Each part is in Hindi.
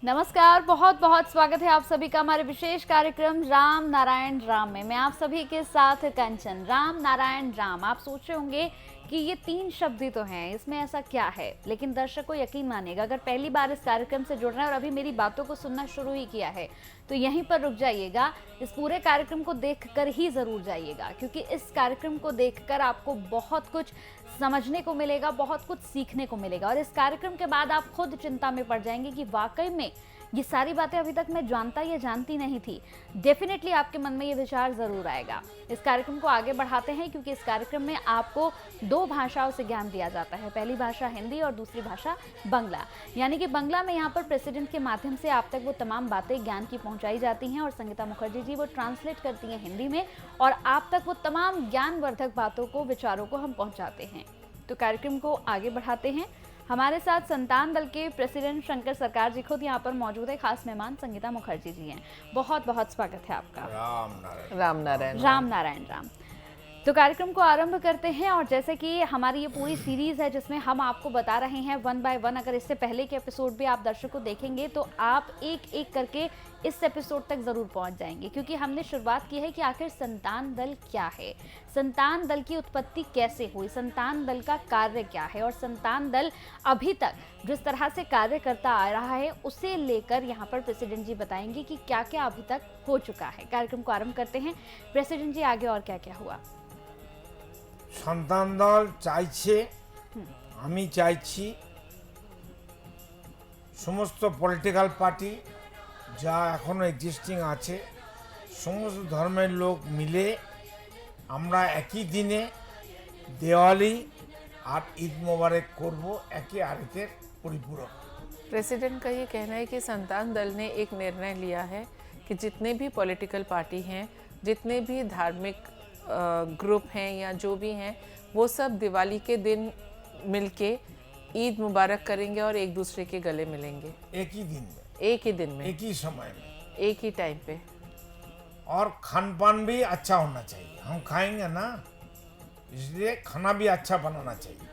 नमस्कार, बहुत बहुत स्वागत है आप सभी का हमारे विशेष कार्यक्रम राम नारायण राम में। मैं आप सभी के साथ कंचन। राम नारायण राम, आप सोच रहे होंगे कि ये 3 शब्द ही तो हैं, इसमें ऐसा क्या है। लेकिन दर्शकों यकीन मानिएगा, अगर पहली बार इस कार्यक्रम से जुड़ रहे हैं और अभी मेरी बातों को सुनना शुरू ही किया है तो यहीं पर रुक जाइएगा। इस पूरे कार्यक्रम को देखकर ही जरूर जाइएगा, क्योंकि इस कार्यक्रम को देखकर आपको बहुत कुछ समझने को मिलेगा, बहुत कुछ सीखने को मिलेगा। और इस कार्यक्रम के बाद आप खुद चिंता में पड़ जाएंगे कि वाकई में ये सारी बातें अभी तक मैं जानता या जानती नहीं थी। डेफिनेटली आपके मन में ये विचार जरूर आएगा। इस कार्यक्रम को आगे बढ़ाते हैं, क्योंकि इस कार्यक्रम में आपको 2 भाषाओं से ज्ञान दिया जाता है। पहली भाषा हिंदी और दूसरी भाषा बंगला। यानी कि बंगला में यहाँ पर प्रेसिडेंट के माध्यम से आप तक वो तमाम बातें ज्ञान की पहुंचाई जाती हैं और संगीता मुखर्जी जी वो ट्रांसलेट करती हैं हिंदी में, और आप तक वो तमाम ज्ञानवर्धक बातों को, विचारों को हम पहुंचाते हैं। तो कार्यक्रम को आगे बढ़ाते हैं। हमारे साथ संतान दल के प्रेसिडेंट शंकर सरकार जी खुद यहाँ पर मौजूद है। खास मेहमान संगीता मुखर्जी जी हैं। बहुत बहुत स्वागत है आपका। राम नारायण राम। तो कार्यक्रम को आरंभ करते हैं। और जैसे कि हमारी ये पूरी सीरीज है जिसमें हम आपको बता रहे हैं 1 बाय 1, अगर इससे पहले के एपिसोड भी आप दर्शक को देखेंगे तो आप एक एक करके इस एपिसोड तक जरूर पहुंच जाएंगे, क्योंकि हमने शुरुआत की है कि आखिर संतान दल क्या है, संतान दल की उत्पत्ति कैसे हुई, संतान दल का कार्य क्या है, और संतान दल अभी तक जिस तरह से कार्य करता आ रहा है उसे लेकर यहाँ पर प्रेसिडेंट जी बताएंगे कि क्या क्या अभी तक हो चुका है। कार्यक्रम को आरंभ करते हैं। प्रेसिडेंट जी, आगे और क्या क्या हुआ? সন্তান দল চাইছে, আমি চাইছি সমস্ত পলিটিক্যাল পার্টি যা এখনো এক্সিস্টিং আছে সমস্ত ধর্মের লোক মিলে আমরা একই দিনে দেওয়ালি আর ঈদ মোবারক করব, একে আরেকের পরিপূরক। प्रेसिडेंट का ये कहना है कि संतान दल ने एक निर्णय लिया है कि जितने भी पॉलिटिकल पार्टी हैं, जितने भी धार्मिक ग्रुप हैं या जो भी हैं, वो सब दिवाली के दिन मिलके ईद मुबारक करेंगे और एक दूसरे के गले मिलेंगे एक ही दिन में, एक ही दिन में, एक ही समय में, एक ही टाइम पे। और खान पान भी अच्छा होना चाहिए। हम खाएंगे ना, इसलिए खाना भी अच्छा बनाना चाहिए।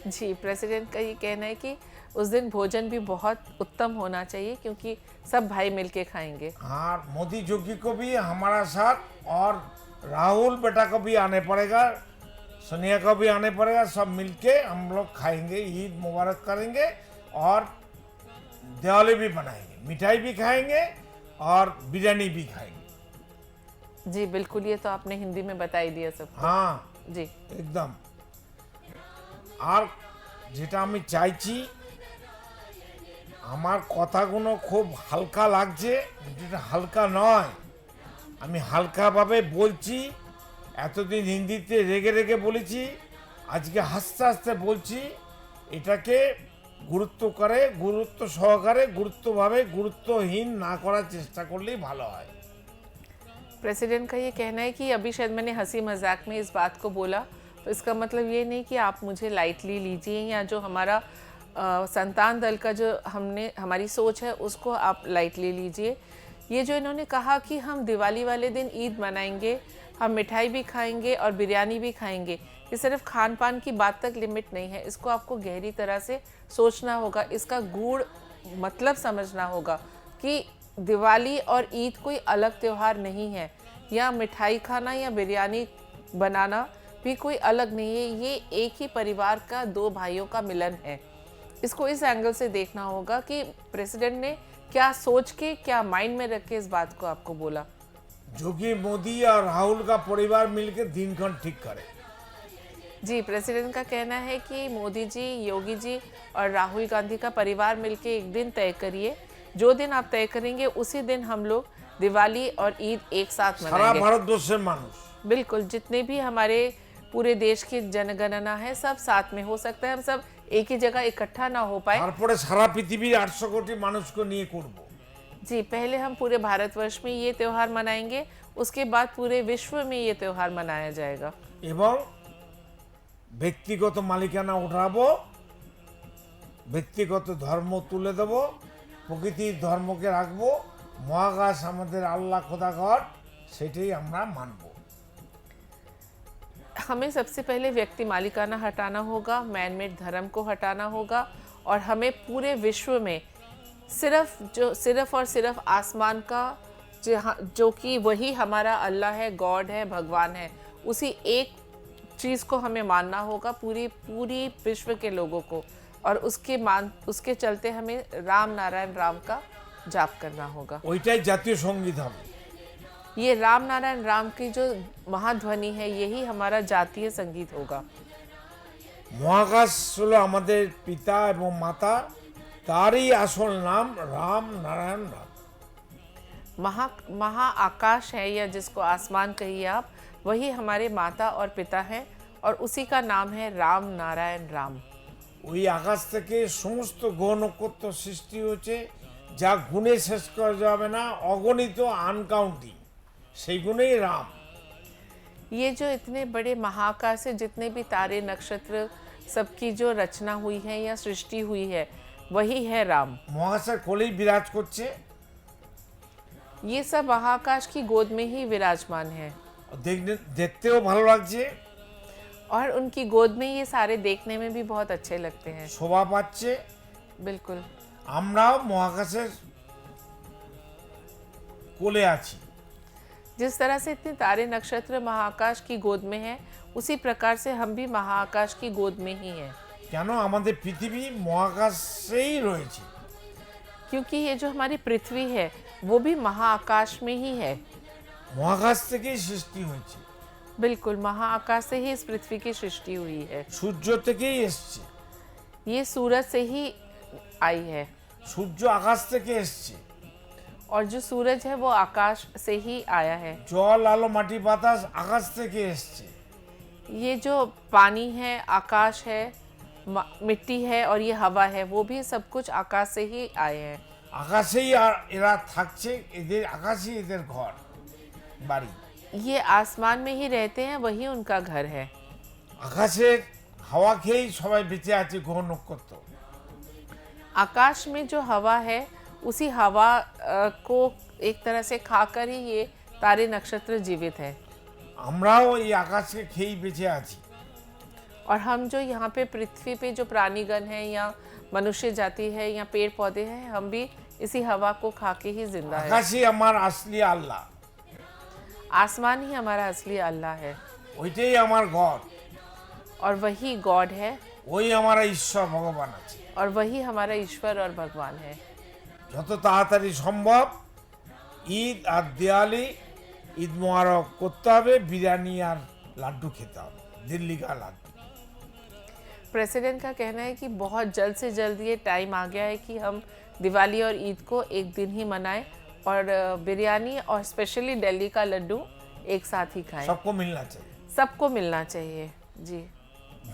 जी, प्रेसिडेंट का ये कहना है कि उस दिन भोजन भी बहुत उत्तम होना चाहिए, क्योंकि सब भाई मिलके खाएंगे। हाँ, मोदी जोगी को भी हमारा साथ, और राहुल बेटा को भी आने पड़ेगा, सोनिया को भी आने पड़ेगा। सब मिलके हम लोग खाएंगे, ईद मुबारक करेंगे और दिवाली भी बनाएंगे, मिठाई भी खाएंगे और बिरयानी भी खाएंगे। जी बिल्कुल, ये तो आपने हिंदी में बता ही दिया सब। हाँ जी एकदम। আর যেটা আমি চাইছি, আমার কথাগুলো খুব হালকা লাগছে, যেটা হালকা নয়। আমি হালকাভাবে বলছি, এতদিন হিন্দিতে রেগে রেগে বলেছি, আজকে হাসতে হাসতে বলছি। এটাকে গুরুত্ব সহকারে, গুরুত্বভাবে গুরুত্বহীন না করার চেষ্টা করলেই ভালো হয়। प्रेसिडेंट का ये कहना है कि अभी शायद मैंने हंसी मजाक में इस बात को बोला, तो इसका मतलब ये नहीं कि आप मुझे लाइटली लीजिए, या जो हमारा संतान दल का जो हमारी सोच है उसको आप लाइटली लीजिए। ये जो इन्होंने कहा कि हम दिवाली वाले दिन ईद मनाएंगे, हम मिठाई भी खाएंगे और बिरयानी भी खाएंगे, ये सिर्फ खान पान की बात तक लिमिट नहीं है। इसको आपको गहरी तरह से सोचना होगा, इसका गूढ़ मतलब समझना होगा कि दिवाली और ईद कोई अलग त्यौहार नहीं है, या मिठाई खाना या बिरयानी बनाना भी कोई अलग नहीं है। ये एक ही परिवार का 2 भाइयों का मिलन है। इसको इस एंगल से देखना होगा कि प्रेसिडेंट ने क्या सोच के, क्या माइंड में रख के इस बात को आपको बोला। जोगी, मोदी और राहुल का परिवार मिलकर दिनक्षण ठीक करे। जी, प्रेसिडेंट का कहना है कि मोदी जी, योगी जी और राहुल गांधी का परिवार मिलके एक दिन तय करिए। जो दिन आप तय करेंगे उसी दिन हम लोग दिवाली और ईद एक साथ सारा मनाएंगे। भारतवर्षের মানুষ, बिल्कुल, जितने भी हमारे पूरे देश की जनगणना है सब साथ में हो सकता है। हम सब एक ही जगह इकट्ठा ना हो पाए। তারপরে সারা পৃথিবীর 800 কোটি মানুষকে নিয়ে করব। जी, पहले हम पूरे भारतवर्ष में ये त्यौहार मनाएंगे, उसके बाद पूरे विश्व में ये त्यौहार मनाया जाएगा। এবং ব্যক্তিগত মালিকানা উঠাবো, ব্যক্তিগত ধর্ম তুলে দেব, প্রকৃতির ধর্মকে রাখবো, মহাকাশ আমাদের আল্লাহ খোদাঘর, সেটাই আমরা মানব। हमें सबसे पहले व्यक्ति मालिकाना हटाना होगा, मैन मेड धर्म को हटाना होगा, और हमें पूरे विश्व में सिर्फ और सिर्फ आसमान का जो कि वही हमारा अल्लाह है, गॉड है, भगवान है, उसी एक चीज़ को हमें मानना होगा पूरी विश्व के लोगों को, और उसके चलते हमें राम नारायण राम का जाप करना होगा। ওইটাই জাতীয় সঙ্গীত হবে। ये राम नारायण राम की जो महाध्वनि है, यही हमारा जातीय संगीत होगा। মহাকাশ হলো আমাদের পিতা এবং মাতা, তারই আসল নাম রাম নারায়ণ রাম। महाआकाश है, या जिसको आसमान कहिए आप, वही हमारे माता और पिता हैं, और उसी का नाम है राम नारायण राम। ওই আকাশ থেকে সমস্ত গ্রহ নক্ষত্র সৃষ্টি হয়েছে, যা গুণে শেষ করা যাবে না, অগণিত আনকাউন্টিং, সেই গুণেই রাম। ये जो इतने बड़े महाकाश से जितने भी तारे नक्षत्र सबकी जो रचना हुई है या सृष्टि हुई है, वही है राम। মহাকাশের কোলেই বিরাজ করছে, ये सब महाकाश की गोद में ही विराजमान है, দেখতেও ভালো লাগছে, और उनकी गोद में ये सारे देखने में भी बहुत अच्छे लगते हैं। শোভা পাচ্ছে। बिल्कुल। আমরাও মহাকাশের কোলে আছি। जिस तरह से इतने तारे नक्षत्र महाकाश की गोद में हैं, उसी प्रकार से हम भी महाकाश की गोद में ही हैं। কেন আমাদের পৃথিবী মহাকাশেই রয়েছে। क्योंकि ये जो हमारी पृथ्वी है, वो भी महाआकाश में ही है। মহাকাশ থেকেই সৃষ্টি হয়েছে, बिल्कुल, महाआकाश से ही इस पृथ्वी की सृष्टि हुई है। সূর্য থেকেই এসছে, ये सूरज से ही आई है, সূর্য আকাশ থেকে এসছে। और जो सूरज है वो आकाश से ही आया है। জল আলো মাটি বাতাস আকাশ থেকে এসছে। ये जो पानी है, आकाश है, मिट्टी है, और ये हवा है, वो भी सब कुछ आकाश से ही आए हैं। আকাশেই আর এরা থাকছে, এদের আকাশই এদের ঘর বাড়ি। ये आसमान में ही रहते हैं, वही उनका घर है। আকাশের হাওয়া খেয়েই সবাই বেঁচে আছে গ্রহ নক্ষত্র। आकाश में जो हवा है, उसी हवा को एक तरह से खाकर ही ये तारे नक्षत्र जीवित है। আমরাও এই আকাশকে খেয়েই বেঁচে আছি। और हम जो यहाँ पे पृथ्वी पे जो प्राणीगण हैं, या मनुष्य जाति है, या पेड़ पौधे हैं, हम भी इसी हवा को खा के ही जिंदा है। আকাশই আমার আসলি আল্লাহ, आसमान ही हमारा असली अल्लाह है, ওইটাই আমার গড, और वही गॉड है, ওই আমার ঈশ্বর ভগবান আছে। और वही हमारा ईश्वर और भगवान है। যত তাড়াতাড়ি সম্ভব ঈদ আর দিওয়ালি, ঈদ মোবারক করতে হবে, বিরিয়ানি আর লাড্ডু খেতে হবে, দিল্লি का লাড্ডू। प्रेसिडेंट का कहना है कि बहुत जल्द से जल्द ये टाइम आ गया है कि हम दिवाली और ईद को एक दिन ही मनाएं, और बिरयानी और स्पेशली दिल्ली का लड्डू एक साथ ही खाएं। सबको मिलना चाहिए। सबको मिलना चाहिए जी।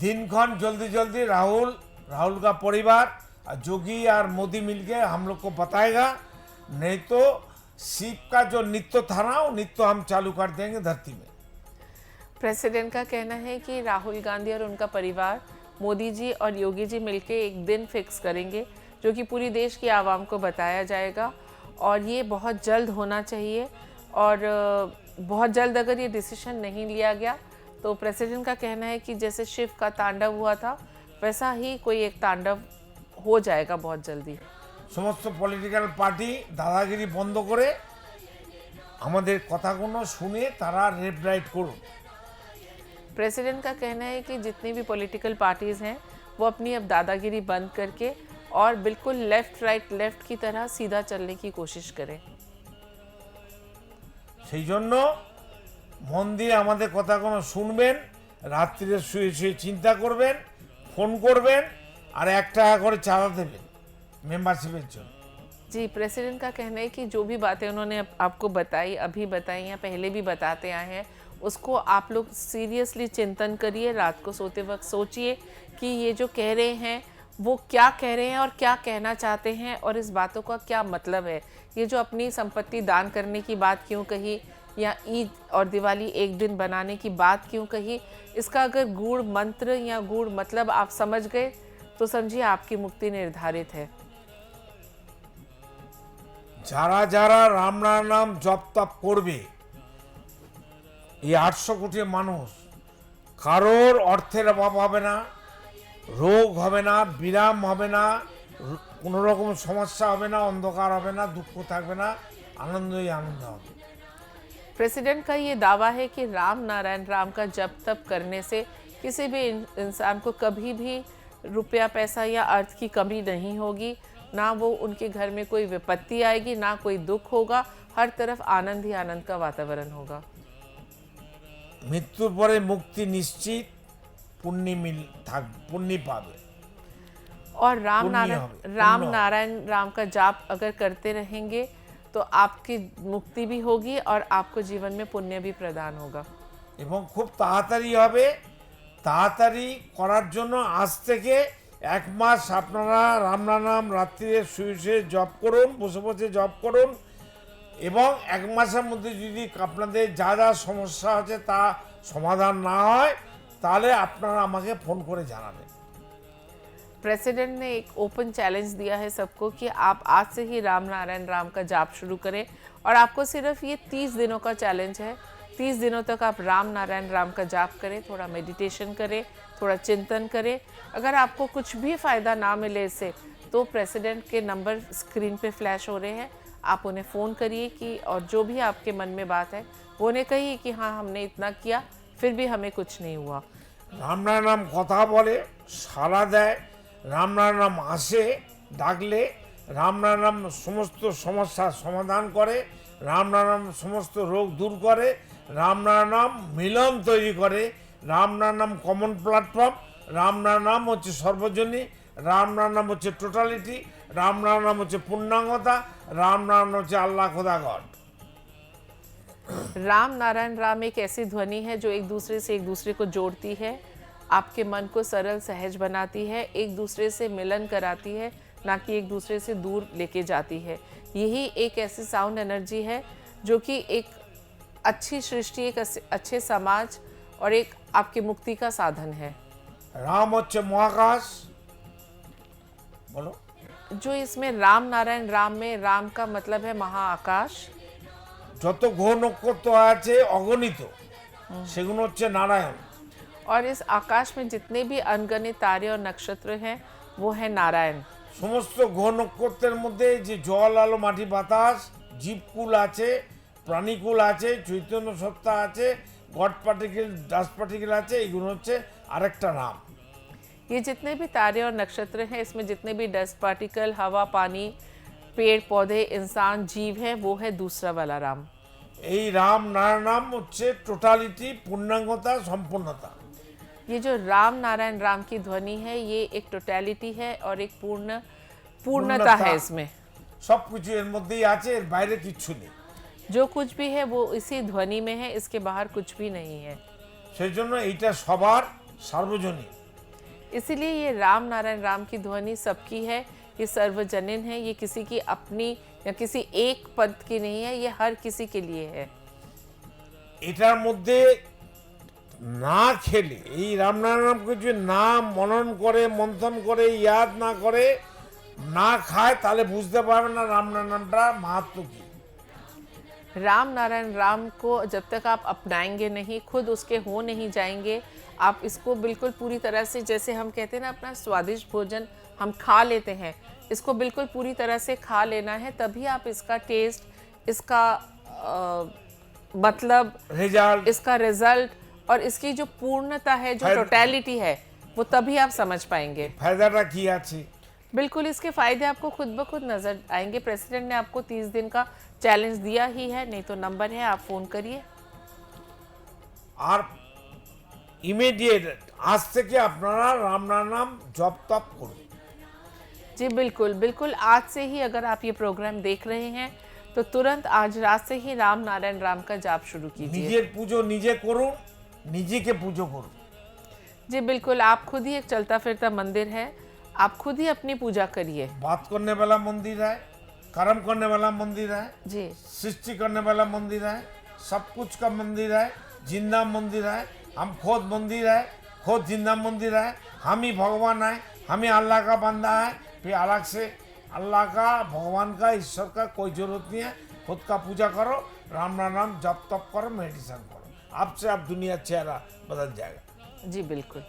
दिनक्षण जल्दी जल्दी राहुल का परिवार और जोगी और मोदी मिलके हम लोग को बताएगा, नहीं तो शिव का जो नित्य था ना, वो नित्य हम चालू कर देंगे धरती में। प्रेसिडेंट का कहना है कि राहुल गांधी और उनका परिवार मोदी जी और योगी जी मिलके एक दिन फिक्स करेंगे, जो कि पूरी देश की आवाम को बताया जाएगा, और ये बहुत जल्द होना चाहिए। और बहुत जल्द अगर ये डिसीजन नहीं लिया गया, तो प्रेसिडेंट का कहना है कि जैसे शिव का तांडव हुआ था, वैसा ही कोई एक तांडव हो जाएगा बहुत जल्दी। সমস্ত পলিটিক্যাল পার্টি দাদাগিরি বন্ধ করে আমাদের কথাগুলো শুনে তারা লেফট রাইট করুন। प्रेसिडेंट का कहना है कि जितनी भी पॉलिटिकल पार्टीज़ हैं, वो अपनी अब दादागिरी बंद करके और बिल्कुल लेफ़्ट राइट लेफ़्ट की तरह सीधा चलने की कोशिश करें। সেই জন্য মন দিয়ে আমাদের কথাগুলো শুনবেন, রাত্রিরে শুয়ে শুয়ে চিন্তা করবেন, ফোন করবেন, আর 1 টাকা করে চাঁদা দেবেন মেম্বারशिपের জন্য। जी, प्रेसिडेंट का कहना है कि जो भी बातें उन्होंने आपको बताई, अभी बताई या पहले भी बताते आए हैं, उसको आप लोग सीरियसली चिंतन करिए। रात को सोते वक्त सोचिए कि ये जो कह रहे हैं वो क्या कह रहे हैं और क्या कहना चाहते हैं, और इस बातों का क्या मतलब है। ये जो अपनी संपत्ति दान करने की बात क्यों कही, या ईद और दिवाली एक दिन बनाने की बात क्यों कही, इसका अगर गूढ़ मंत्र या गूढ़ मतलब आप समझ गए, तो समझिए आपकी मुक्ति निर्धारित है। যারা যারা রাম নাম জপ তপ করবে, এই 800 কোটি মানুষ, কারোর অর্থের অভাব হবে না, রোগ হবে না, বিরাম হবে না, কোনো রকম সমস্যা হবে না, অন্ধকার হবে না, দুঃখ থাকবে না, আনন্দই আনন্দ হবে। प्रेसिडेंट का ये दावा है कि राम नारायण राम का जप तप करने से किसी भी इंसान को कभी भी रुपया पैसा या अर्थ की कमी नहीं होगी, ना वो उनके घर में कोई विपत्ति आएगी, ना कोई दुख होगा, हर तरफ आनंद ही आनंद का वातावरण होगा। মৃত্যুর পরে মুক্তি নিশ্চিত, পুণ্যি পাবে। और राम पुण्य नारायण होगी, राम पुण्य नारायण राम का जाप अगर करते रहेंगे तो आपकी मुक्ति भी होगी और आपको जीवन में पुण्य भी प्रदान होगा। এবং খুব তাড়াতাড়ি হবে। তাড়াতাড়ি করার জন্য আজ থেকে 1 মাস আপনারা রাম নাম রাত্রিরে শুয়ে শুয়ে জপ করুন, বসে বসে জপ করুন, এবং 1 মাসের মধ্যে যদি আপনাদের যা যা সমস্যা আছে তা সমাধান না হয় তাহলে আপনারা আমাকে ফোন করে জানাবেন। प्रेसिडेंट ने एक ओपन चैलेंज दिया है सबको कि आप आज से ही राम नारायण राम का जाप शुरू करें, और आपको सिर्फ ये 30 दिनों का चैलेंज है। 30 दिनों तक आप राम नारायण राम का जाप करें, थोड़ा मेडिटेशन करें, थोड़ा चिंतन करें। अगर आपको कुछ भी फ़ायदा ना मिले इससे, तो प्रेसिडेंट के नंबर स्क्रीन पे फ्लैश हो रहे हैं, आप उन्हें फ़ोन करिए कि और जो भी आपके मन में बात है वो उन्हें कहिए कि हाँ हमने इतना किया फिर भी हमें कुछ नहीं हुआ। রাম নাম কথা বলে, সাড়া দেয়, রাম নাম আসে ডাকলে, রাম নাম সমস্ত সমস্যার সমাধান করে, রাম নাম সমস্ত রোগ দূর করে, রাম নাম মিলন তৈরি করে, রাম নাম কমন প্ল্যাটফর্ম, রাম নাম হচ্ছে সর্বজনীন, রাম নাম হচ্ছে টোটালিটি, রাম নাম হচ্ছে পূর্ণাঙ্গতা, রাম নাম হচ্ছে আল্লাহ খোদা গড। राम नारायण राम एक ऐसी ध्वनि है जो एक दूसरे से एक दूसरे को जोड़ती है, आपके मन को सरल सहज बनाती है, एक दूसरे से मिलन कराती है, ना कि एक दूसरे से दूर लेके जाती है। यही एक ऐसी साउंड एनर्जी है जो कि एक अच्छी सृष्टि, एक अच्छे समाज और एक आपकी मुक्ति का साधन है। রাম হচ্ছে মহাকাশ, বলো। जो इसमें राम नारायण राम में राम का मतलब है महाआकाश। যত গ্রহ নক্ষত্র আছে অগণিত, সেগুলো হচ্ছে নারায়ণ। और इस आकाश में जितने भी अनगिनत तारे और नक्षत्र हैं वो है नारायण। সমস্ত গ্রহ নক্ষত্রের মধ্যে যে জল আলো মাটি বাতাস জীবকুল আছে, প্রাণীকুল আছে, চৈতন্য সত্তা আছে, গড পার্টিকেল ডাস্ট পার্টিকেল আছে, এগুলো হচ্ছে আরেকটা নাম। ये जितने भी तारे और नक्षत्र हैं, इसमें जितने भी डस्ट पार्टिकल, हवा, पानी, पेड़ पौधे, इंसान, जीव हैं, वो है दूसरा वाला राम। এই রাম নাম হচ্ছে টোটালিটি, পূর্ণাঙ্গতা, সম্পূর্ণতা। ये जो राम नारायण राम की ध्वनि है ये एक टोटलिटी है और एक पूर्णता है। इसमें সব কিছু এর মধ্যেই আছে, এর বাইরে কিচ্ছু নেই। जो कुछ भी है वो इसी ध्वनि में है, इसके बाहर कुछ भी नहीं है। সেই জন্য এইটা সবার সার্বজনীন। इसीलिए ये राम नारायण राम की ध्वनि सबकी है, ये सर्वजनीन है, ये किसी की अपनी या किसी एक पंथ की नहीं है, ये हर किसी के लिए है। এটার মধ্যে না খেলে, এই রামনামকে যদি না মনন করে, মন্থন করে, ইয়াদ না করে, না খায়, তাহলে বুঝতে পারবে না রাম নামটা মাহাত্ম্য কি। राम नारायण राम को जब तक आप अपनाएंगे नहीं, खुद उसके हो नहीं जाएंगे, आप इसको बिल्कुल पूरी तरह से, जैसे हम कहते हैं ना अपना स्वादिष्ट भोजन हम खा लेते हैं, इसको बिल्कुल पूरी तरह से खा लेना है, तभी आप इसका टेस्ट, इसका मतलब রেজাল্ট, इसका रिजल्ट और इसकी जो पूर्णता है, जो टोटलिटी है, वो तभी आप समझ पाएंगे। ফায়দাটা কি আছে। बिल्कुल इसके फायदे आपको खुद ब खुद नजर आएंगे। प्रेसिडेंट ने आपको 30 दिन का चैलेंज दिया ही है, नहीं तो नंबर है, आप फोन करिए। আর ইমিডিয়েট আজ থেকে আপনারা রাম নাম জপ তপ করুন। जी बिल्कुल बिल्कुल, आज से ही अगर आप ये प्रोग्राम देख रहे हैं तो तुरंत आज रात से ही राम नारायण राम का जाप शुरू कीजिए। নিজের পুজো নিজে করুন, নিজেকে পুজো করুন। जी बिल्कुल, आप खुद ही एक चलता फिरता मंदिर है, आप खुद ही अपनी पूजा करिए। बात करने वाला मंदिर है, कर्म करने वाला मंदिर है, जी सृष्टि करने वाला मंदिर है, सब कुछ का मंदिर है, जिंदा मंदिर है, हम खुद मंदिर है, खुद जिंदा मंदिर है, हम ही भगवान है, हम ही अल्लाह का बंदा है। फिर अलग से अल्लाह का, भगवान का, ईश्वर का कोई जरूरत नहीं है। खुद का पूजा करो, राम नाम जप तप करो, मेडिटेशन करो, आपसे आप दुनिया चेहरा बदल जाएगा। जी बिल्कुल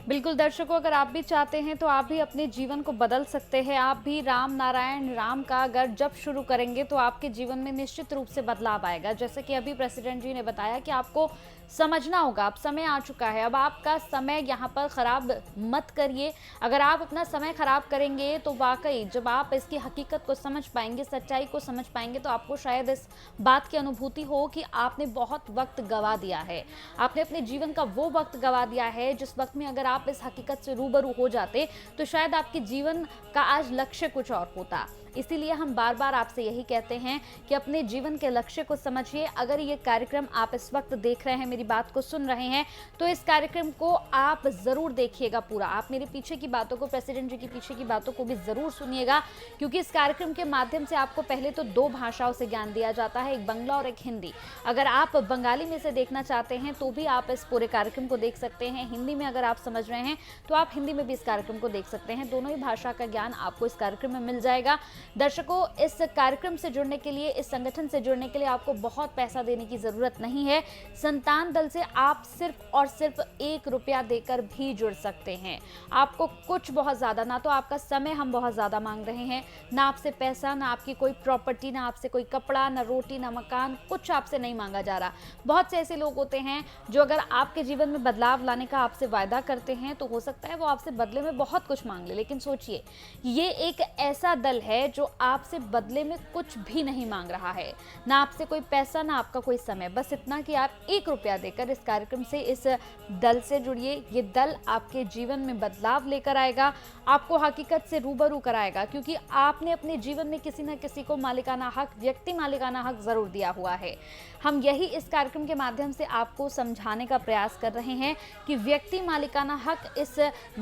बिल्कुल दर्शकों, अगर आप भी चाहते हैं तो आप भी अपने जीवन को बदल सकते हैं। आप भी राम नारायण राम का अगर जप शुरू करेंगे तो आपके जीवन में निश्चित रूप से बदलाव आएगा। जैसे कि अभी प्रेसिडेंट जी ने बताया कि आपको समझना होगा, अब समय आ चुका है, अब आपका समय यहाँ पर खराब मत करिए। अगर आप अपना समय खराब करेंगे तो वाकई जब आप इसकी हकीकत को समझ पाएंगे, सच्चाई को समझ पाएंगे, तो आपको शायद इस बात की अनुभूति हो कि आपने बहुत वक्त गवा दिया है। आपने अपने जीवन का वो वक्त गवा दिया है जिस वक्त में अगर आप इस हकीकत से रूबरू हो जाते तो शायद आपके जीवन का आज लक्ष्य कुछ और होता। इसीलिए हम बार बार आपसे यही कहते हैं कि अपने जीवन के लक्ष्य को समझिए। अगर ये कार्यक्रम आप इस वक्त देख रहे हैं, मेरी बात को सुन रहे हैं, तो इस कार्यक्रम को आप जरूर देखिएगा पूरा। आप मेरे पीछे की बातों को, प्रेसिडेंट जी की पीछे की बातों को भी जरूर सुनिएगा, क्योंकि इस कार्यक्रम के माध्यम से आपको पहले तो 2 भाषाओं से ज्ञान दिया जाता है, एक बांग्ला और एक हिंदी। अगर आप बंगाली में से देखना चाहते हैं तो भी आप इस पूरे कार्यक्रम को देख सकते हैं। हिंदी में अगर आप समझ रहे हैं तो आप हिंदी में भी इस कार्यक्रम को देख सकते हैं। दोनों ही भाषा का ज्ञान आपको इस कार्यक्रम में मिल जाएगा। दर्शकों, इस कार्यक्रम से जुड़ने के लिए, इस संगठन से जुड़ने के लिए आपको बहुत पैसा देने की जरूरत नहीं है। संतान दल से आप सिर्फ और सिर्फ 1 रुपया देकर भी जुड़ सकते हैं। आपको कुछ बहुत ज्यादा, ना तो आपका समय हम बहुत ज्यादा मांग रहे हैं, ना आपसे पैसा, ना आपकी कोई प्रॉपर्टी, ना आपसे कोई कपड़ा, ना रोटी, ना मकान, कुछ आपसे नहीं मांगा जा रहा। बहुत से ऐसे लोग होते हैं जो अगर आपके जीवन में बदलाव लाने का आपसे वायदा करते हैं तो हो सकता है वो आपसे बदले में बहुत कुछ मांग ले, लेकिन सोचिए, ये एक ऐसा दल है जो आपसे बदले में कुछ भी नहीं मांग रहा है, ना आपसे कोई पैसा, ना आपका कोई समय, बस इतना कि आप 1 रुपया देकर इस कार्यक्रम से, इस दल से जुड़िए। ये दल आपके जीवन में बदलाव लेकर आएगा, आपको हकीकत से रूबरू कराएगा, क्योंकि आपने अपने जीवन में किसी न किसी को मालिकाना हक, व्यक्ति मालिकाना हक जरूर दिया हुआ है। हम यही इस कार्यक्रम के माध्यम से आपको समझाने का प्रयास कर रहे हैं कि व्यक्ति मालिकाना हक इस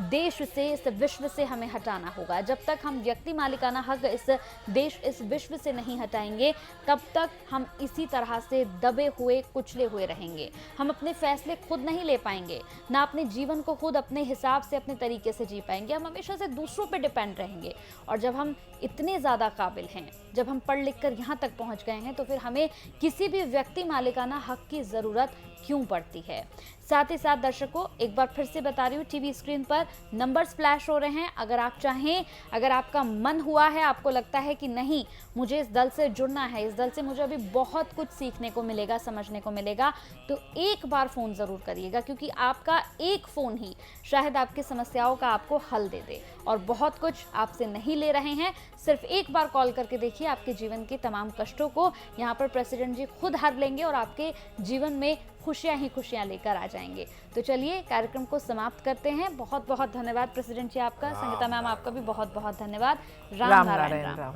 देश से, इस विश्व से हमें हटाना होगा। जब तक हम व्यक्ति मालिकाना हक इस देश, इस विश्व से नहीं हटाएंगे, तब तक हम इसी तरह से दबे हुए, कुचले हुए रहेंगे। हम अपने फैसले खुद नहीं ले पाएंगे, ना अपने जीवन को खुद अपने हिसाब से, अपने तरीके से जी पाएंगे। हम हमेशा से दूसरों पे डिपेंड रहेंगे। और जब हम इतने ज़्यादा काबिल हैं, जब हम पढ़ लिख कर यहाँ तक पहुँच गए हैं, तो फिर हमें किसी भी व्यक्ति मालिकाना हक की ज़रूरत क्यों पड़ती है। साथ ही साथ दर्शकों, एक बार फिर से बता रही हूँ, टीवी स्क्रीन पर नंबर्स फ्लैश हो रहे हैं। अगर आप चाहें, अगर आपका मन हुआ है, आपको लगता है कि नहीं, मुझे इस दल से जुड़ना है, इस दल से मुझे अभी बहुत कुछ सीखने को मिलेगा, समझने को मिलेगा, तो एक बार फ़ोन ज़रूर करिएगा, क्योंकि आपका एक फ़ोन ही शायद आपकी समस्याओं का आपको हल दे दे। और बहुत कुछ आपसे नहीं ले रहे हैं, सिर्फ एक बार कॉल करके देखिए, आपके जीवन के तमाम कष्टों को यहाँ पर प्रेसिडेंट जी खुद हर लेंगे और आपके जीवन में खुशियां ही खुशियां लेकर आ जाएंगे। तो चलिए कार्यक्रम को समाप्त करते हैं। बहुत बहुत धन्यवाद प्रेसिडेंट जी आपका, संगीता मैम आपका भी बहुत बहुत धन्यवाद। राम नारायण राम।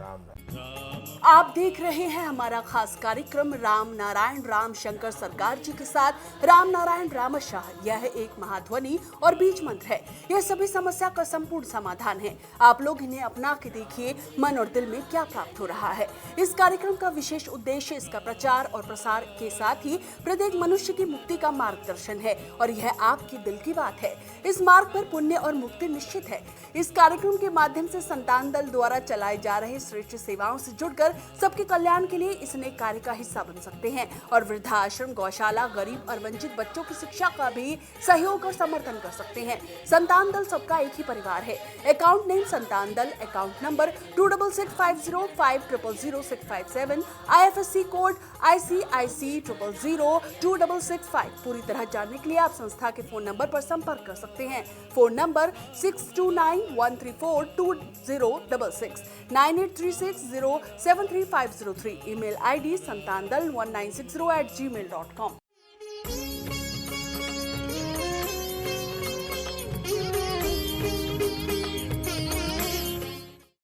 आप देख रहे हैं हमारा खास कार्यक्रम राम नारायण राम, शंकर सरकार जी के साथ राम नारायण रामशाह। यह एक महाध्वनि और बीज मंत्र है। यह सभी समस्या का संपूर्ण समाधान है। आप लोग इन्हें अपना के देखिए, मन और दिल में क्या प्राप्त हो रहा है। इस कार्यक्रम का विशेष उद्देश्य इसका प्रचार और प्रसार के साथ ही प्रत्येक मनुष्य की मुक्ति का मार्गदर्शन है, और यह आपके दिल की बात है। इस मार्ग पर पुण्य और मुक्ति निश्चित है। इस कार्यक्रम के माध्यम से संतान दल द्वारा चलाए जा रहे श्रेष्ठ सेवाओं से जुड़कर सबके कल्याण के लिए इस नेक कार्य का हिस्सा बन सकते हैं, और वृद्धाश्रम, गौशाला, गरीब और वंचित बच्चों की शिक्षा का भी सहयोग और समर्थन कर सकते हैं। संतान दल सबका एक ही परिवार है। अकाउंट नेम संतान दल, account number 266505000657, IFSC code ICIC 000265। पूरी तरह जानने के लिए आप संस्था के फोन नंबर पर संपर्क कर सकते हैं। Phone number 6291342066, 9836073503। Email ID santandal1960@gmail.com।